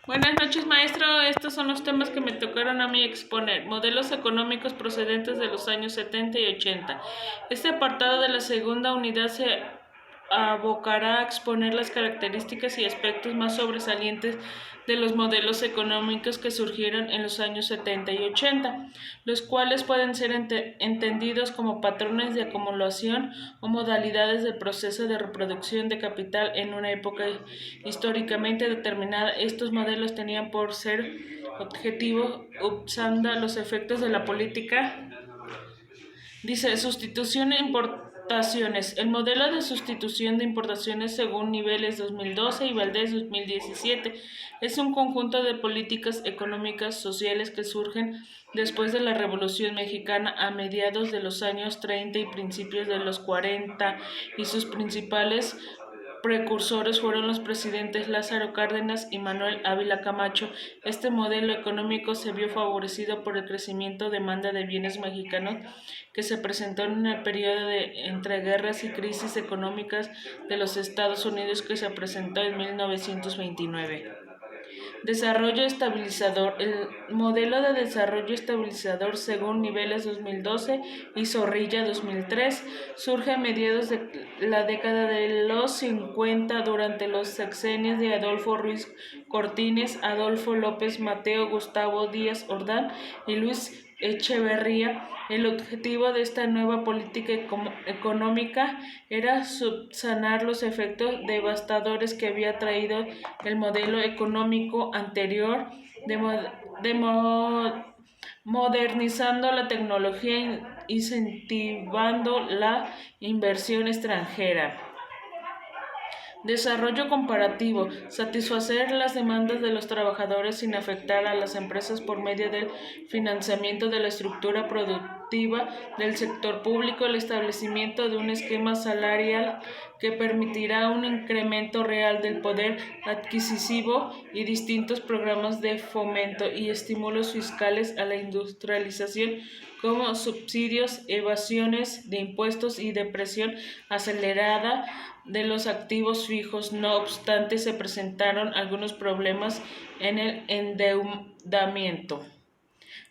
Buenas noches, maestro. Estos son los temas que me tocaron a mí exponer. Modelos económicos procedentes de los años 70 y 80. Este apartado de la segunda unidad se abocará a exponer las características y aspectos más sobresalientes de los modelos económicos que surgieron en los años 70 y 80, los cuales pueden ser entendidos como patrones de acumulación o modalidades del proceso de reproducción de capital en una época históricamente determinada. Estos modelos tenían por ser objetivo usando los efectos de la política. Dice, sustitución e importaciones. El modelo de sustitución de importaciones según Niveles 2012 y Valdés 2017 es un conjunto de políticas económicas sociales que surgen después de la Revolución Mexicana a mediados de los años 30 y principios de los 40, y sus principales precursores fueron los presidentes Lázaro Cárdenas y Manuel Ávila Camacho. Este modelo económico se vio favorecido por el crecimiento de demanda de bienes mexicanos que se presentó en el periodo de entreguerras y crisis económicas de los Estados Unidos que se presentó en 1929. Desarrollo estabilizador. El modelo de desarrollo estabilizador según Niveles 2012 y Zorrilla 2003 surge a mediados de la década de los 50 durante los sexenios de Adolfo Ruiz Cortines, Adolfo López Mateo, Gustavo Díaz Ordaz y Luis Echeverría. El objetivo de esta nueva política económica era subsanar los efectos devastadores que había traído el modelo económico anterior, modernizando la tecnología e incentivando la inversión extranjera. Desarrollo comparativo. Satisfacer las demandas de los trabajadores sin afectar a las empresas por medio del financiamiento de la estructura productiva del sector público, el establecimiento de un esquema salarial que permitirá un incremento real del poder adquisitivo y distintos programas de fomento y estímulos fiscales a la industrialización como subsidios, evasiones de impuestos y depresión acelerada de los activos fijos. No obstante, se presentaron algunos problemas en el endeudamiento.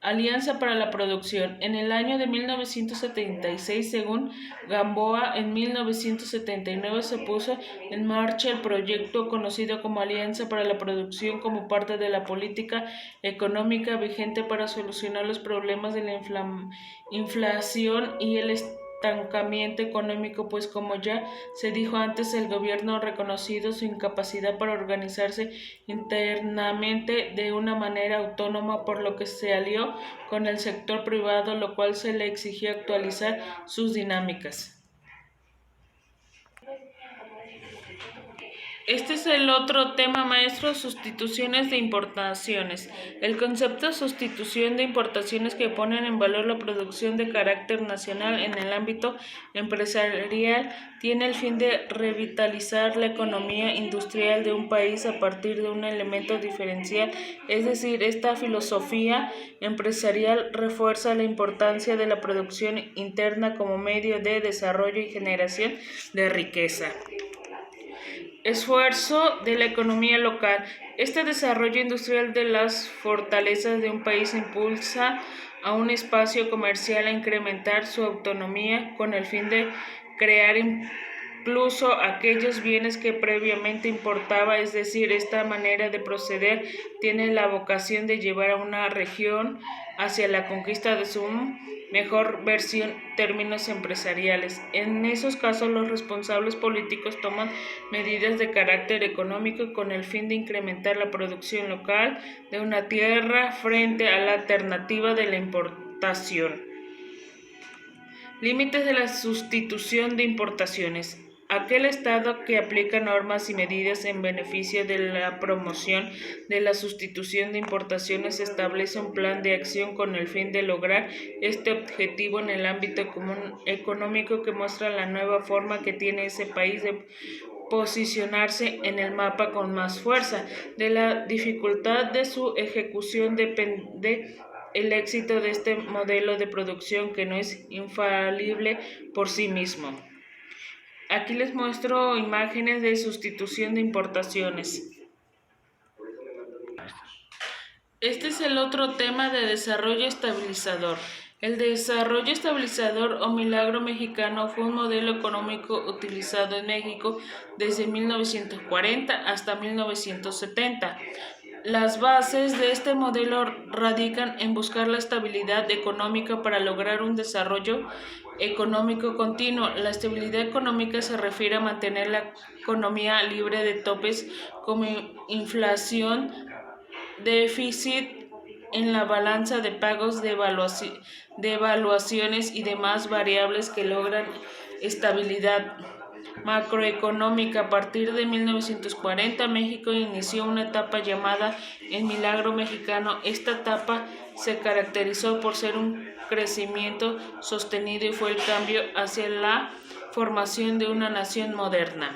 Alianza para la Producción. En el año de 1976, según Gamboa, en 1979 se puso en marcha el proyecto conocido como Alianza para la Producción como parte de la política económica vigente para solucionar los problemas de la inflación y el estancamiento económico, pues como ya se dijo antes, el gobierno ha reconocido su incapacidad para organizarse internamente de una manera autónoma, por lo que se alió con el sector privado, lo cual se le exigió actualizar sus dinámicas. Este es el otro tema, maestro, sustituciones de importaciones. El concepto de sustitución de importaciones, que ponen en valor la producción de carácter nacional en el ámbito empresarial, tiene el fin de revitalizar la economía industrial de un país a partir de un elemento diferencial. Es decir, esta filosofía empresarial refuerza la importancia de la producción interna como medio de desarrollo y generación de riqueza. Esfuerzo de la economía local. Este desarrollo industrial de las fortalezas de un país impulsa a un espacio comercial a incrementar su autonomía con el fin de crear incluso aquellos bienes que previamente importaba. Es decir, esta manera de proceder tiene la vocación de llevar a una región hacia la conquista de su mejor versión en términos empresariales. En esos casos, los responsables políticos toman medidas de carácter económico con el fin de incrementar la producción local de una tierra frente a la alternativa de la importación. Límites de la sustitución de importaciones. Aquel Estado que aplica normas y medidas en beneficio de la promoción de la sustitución de importaciones establece un plan de acción con el fin de lograr este objetivo en el ámbito económico, que muestra la nueva forma que tiene ese país de posicionarse en el mapa con más fuerza. De la dificultad de su ejecución depende el éxito de este modelo de producción, que no es infalible por sí mismo. Aquí les muestro imágenes de sustitución de importaciones. Este es el otro tema de desarrollo estabilizador. El desarrollo estabilizador o milagro mexicano fue un modelo económico utilizado en México desde 1940 hasta 1970. Las bases de este modelo radican en buscar la estabilidad económica para lograr un desarrollo económico continuo. La estabilidad económica se refiere a mantener la economía libre de topes como inflación, déficit en la balanza de pagos, devaluaciones y demás variables que logran estabilidad macroeconómica. A partir de 1940, México inició una etapa llamada el Milagro Mexicano. Esta etapa se caracterizó por ser un crecimiento sostenido y fue el cambio hacia la formación de una nación moderna.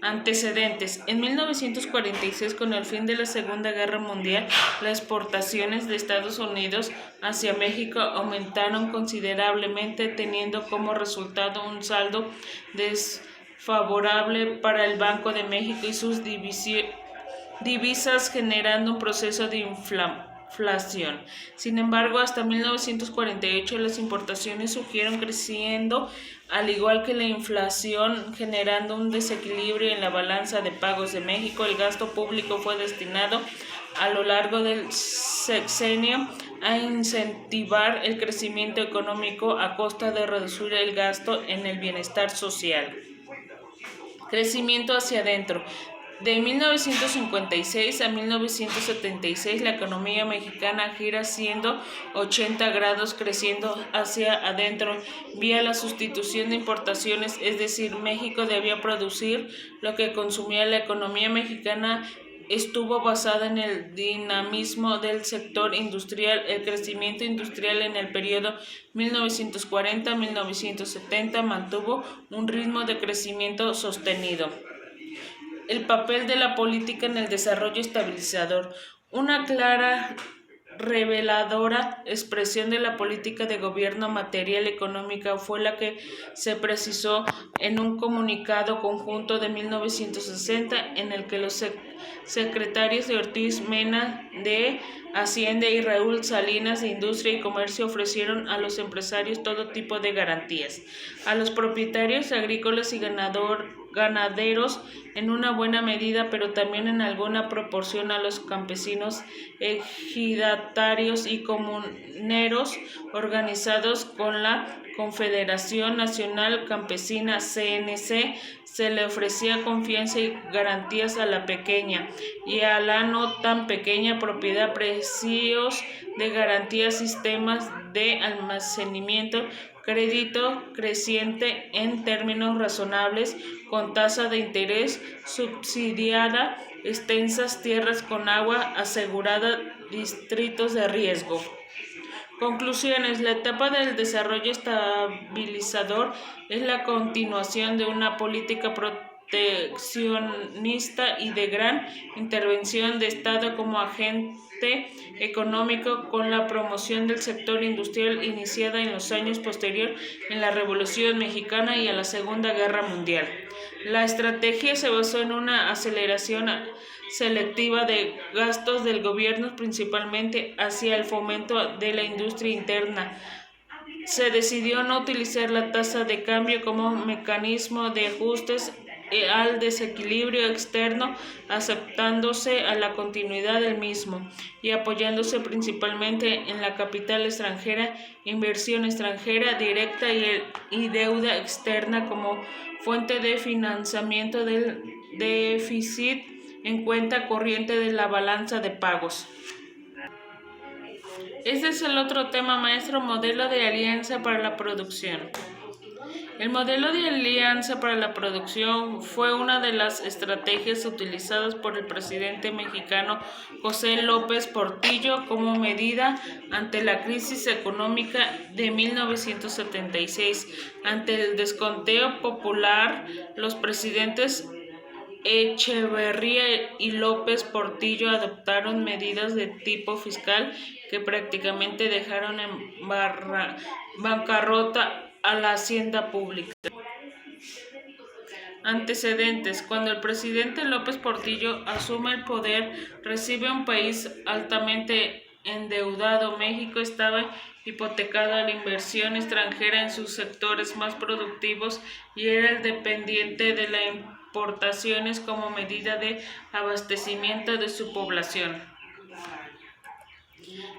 Antecedentes. En 1946, con el fin de la Segunda Guerra Mundial, las exportaciones de Estados Unidos hacia México aumentaron considerablemente, teniendo como resultado un saldo desfavorable para el Banco de México y sus divisas, generando un proceso de inflación. Sin embargo, hasta 1948 las importaciones siguieron creciendo, al igual que la inflación, generando un desequilibrio en la balanza de pagos de México. El gasto público fue destinado a lo largo del sexenio a incentivar el crecimiento económico a costa de reducir el gasto en el bienestar social. Crecimiento hacia adentro. De 1956 a 1976, la economía mexicana gira 180 grados, creciendo hacia adentro vía la sustitución de importaciones, es decir, México debía producir lo que consumía. La economía mexicana estuvo basada en el dinamismo del sector industrial. El crecimiento industrial en el periodo 1940-1970 mantuvo un ritmo de crecimiento sostenido. El papel de la política en el desarrollo estabilizador. Una clara, reveladora expresión de la política de gobierno material económica fue la que se precisó en un comunicado conjunto de 1960 en el que los secretarios de Ortiz Mena de Hacienda y Raúl Salinas de Industria y Comercio ofrecieron a los empresarios todo tipo de garantías, a los propietarios agrícolas y ganaderos en una buena medida, pero también en alguna proporción a los campesinos, ejidatarios y comuneros organizados con la Confederación Nacional Campesina (CNC). Se le ofrecía confianza y garantías a la pequeña y a la no tan pequeña propiedad, precios de garantía, sistemas de almacenamiento, crédito creciente en términos razonables, con tasa de interés subsidiada, extensas tierras con agua asegurada, distritos de riesgo. Conclusiones. La etapa del desarrollo estabilizador es la continuación de una política proteccionista y de gran intervención de Estado como agente económico, con la promoción del sector industrial iniciada en los años posteriores a la Revolución Mexicana y a la Segunda Guerra Mundial. La estrategia se basó en una aceleración selectiva de gastos del gobierno, principalmente hacia el fomento de la industria interna. Se decidió no utilizar la tasa de cambio como mecanismo de ajustes al desequilibrio externo, aceptándose a la continuidad del mismo y apoyándose principalmente en la capital extranjera, inversión extranjera directa y deuda externa como fuente de financiamiento del déficit en cuenta corriente de la balanza de pagos. Este es el otro tema maestro, modelo de alianza para la producción. El modelo de alianza para la producción fue una de las estrategias utilizadas por el presidente mexicano José López Portillo como medida ante la crisis económica de 1976. Ante el descontento popular, los presidentes Echeverría y López Portillo adoptaron medidas de tipo fiscal que prácticamente dejaron en bancarrota a la hacienda pública. Antecedentes. Cuando el presidente López Portillo asume el poder, recibe un país altamente endeudado. México estaba hipotecado a la inversión extranjera en sus sectores más productivos y era el dependiente de las importaciones como medida de abastecimiento de su población.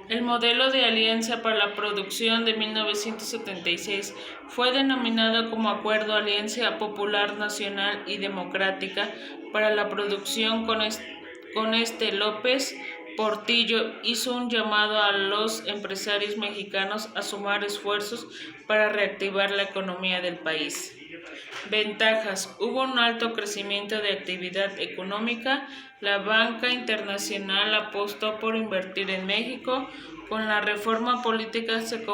El modelo de Alianza para la Producción de 1976 fue denominado como Acuerdo Alianza Popular Nacional y Democrática para la Producción. Con este López Portillo hizo un llamado a los empresarios mexicanos a sumar esfuerzos para reactivar la economía del país. Ventajas. Hubo un alto crecimiento de actividad económica. La banca internacional apostó por invertir en México. Con la reforma política se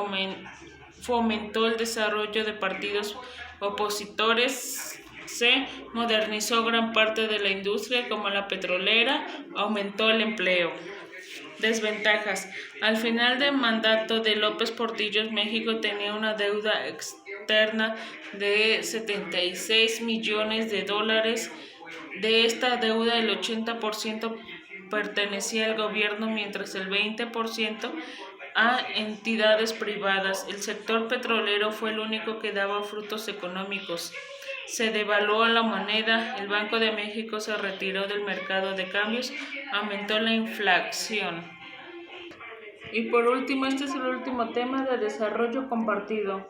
fomentó el desarrollo de partidos opositores. Se modernizó gran parte de la industria como la petrolera. Aumentó el empleo. Desventajas. Al final del mandato de López Portillo, México tenía una deuda externa de 76 millones de dólares. De esta deuda, el 80% pertenecía al gobierno, mientras el 20% a entidades privadas. El sector petrolero fue el único que daba frutos económicos. Se devaluó la moneda, el Banco de México se retiró del mercado de cambios, aumentó la inflación. Y por último, este es el último tema de desarrollo compartido.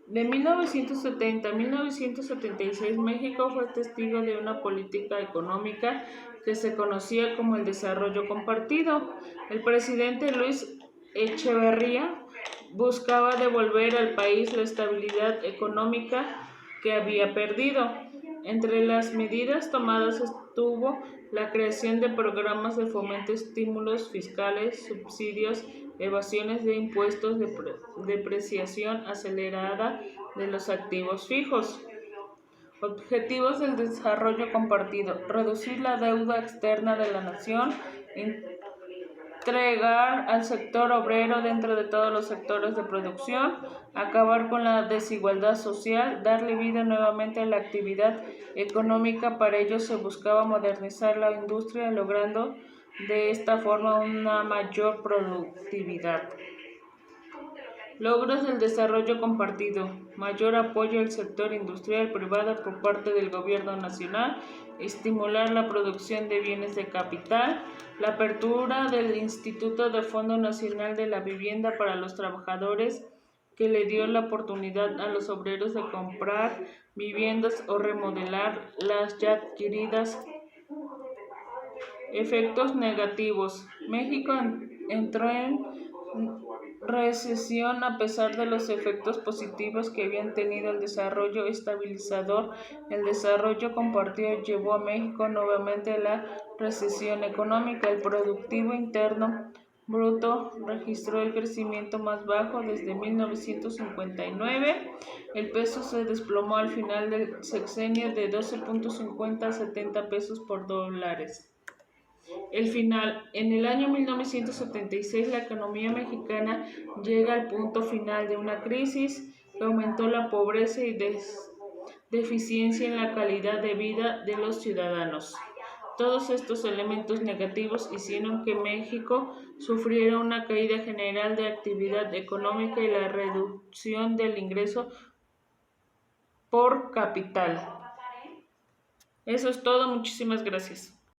De 1970 a 1976, México fue testigo de una política económica que se conocía como el desarrollo compartido. El presidente Luis Echeverría buscaba devolver al país la estabilidad económica que había perdido. Entre las medidas tomadas estuvo la creación de programas de fomento, estímulos fiscales, subsidios, evasiones de impuestos, depreciación acelerada de los activos fijos. Objetivos del desarrollo compartido: reducir la deuda externa de la nación, entregar al sector obrero dentro de todos los sectores de producción, acabar con la desigualdad social, darle vida nuevamente a la actividad económica. Para ello se buscaba modernizar la industria, logrando de esta forma una mayor productividad. Logros del desarrollo compartido: mayor apoyo al sector industrial privado por parte del gobierno nacional, estimular la producción de bienes de capital, la apertura del Instituto de Fondo Nacional de la Vivienda para los trabajadores, que le dio la oportunidad a los obreros de comprar viviendas o remodelar las ya adquiridas. Efectos negativos: México entró en recesión a pesar de los efectos positivos que habían tenido el desarrollo estabilizador. El desarrollo compartido llevó a México nuevamente a la recesión económica. El Producto Interno Bruto registró el crecimiento más bajo desde 1959. El peso se desplomó al final del sexenio de 12.50 a 70 pesos por dólares. El final. En el año 1976, la economía mexicana llega al punto final de una crisis que aumentó la pobreza y deficiencia en la calidad de vida de los ciudadanos. Todos estos elementos negativos hicieron que México sufriera una caída general de actividad económica y la reducción del ingreso por capital. Eso es todo, muchísimas gracias.